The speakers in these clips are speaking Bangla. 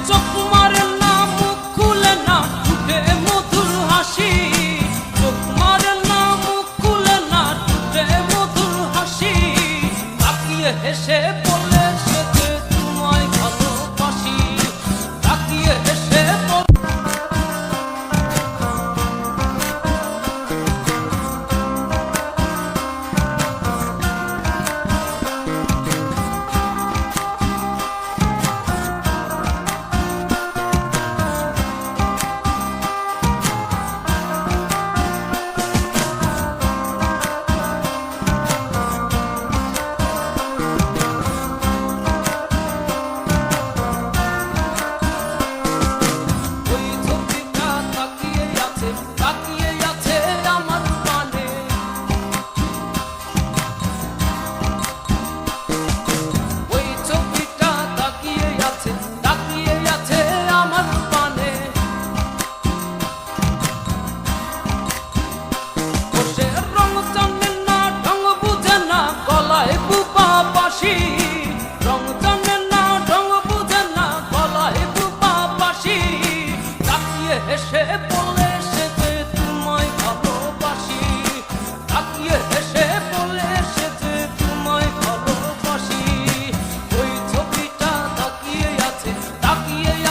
চোখ মারে না মুখ খুলে না ঠোঁটে মধুর হাসি, চোখ মারে না মুখ খুলে না ঠোঁটে মধুর হাসি, তাকিয়ে হেসে বলে সে যে তোমায় ভালোবাসি, তাকিয়ে হেসে হেসে বলে সে যে তোমায় ভালোবাসি, তাকিয়ে হেসে বলে সে যে তোমায় ভালোবাসি, ওই ছবিটা তাকিয়ে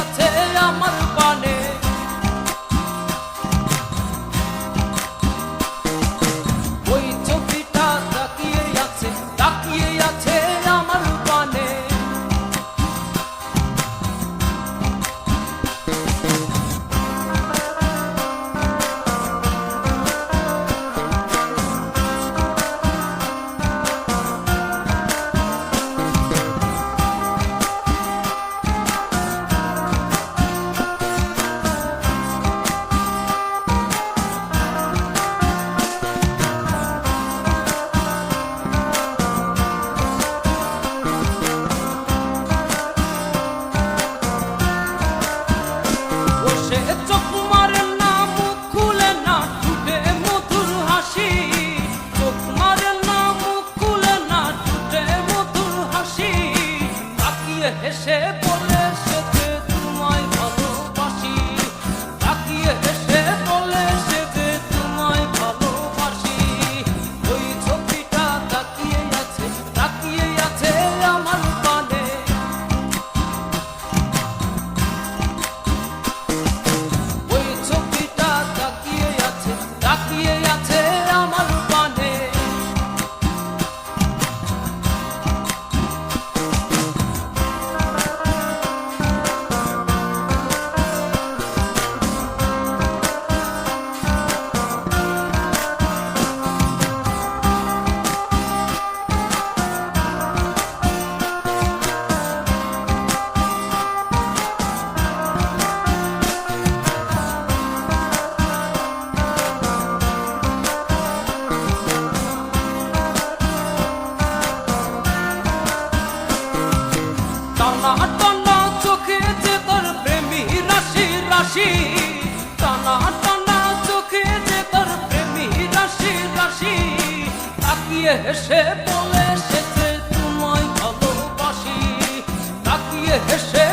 আছে আমার পানে, ওই ছবিটা তাকিয়ে আছে আমার পানে। হেসে বলে সে যে তোমায় ভালোবাসি, তাকিয়ে হেসে বলে সে যে তোমায় ভালোবাসি, ওই ছবিটা তাকিয়ে আছে আমার পানে, ওই ছবিটা তাকিয়ে আছে আমার পানে। টানা টানা চোখে যে তোর প্রেমী রাশি রাশি, টানা টানা চোখে যে তোর প্রেমী রাশি রাশি, তাকিয়ে হেসে বলে সে যে তোমায় ভালোবাসি, তাকিয়ে হেসে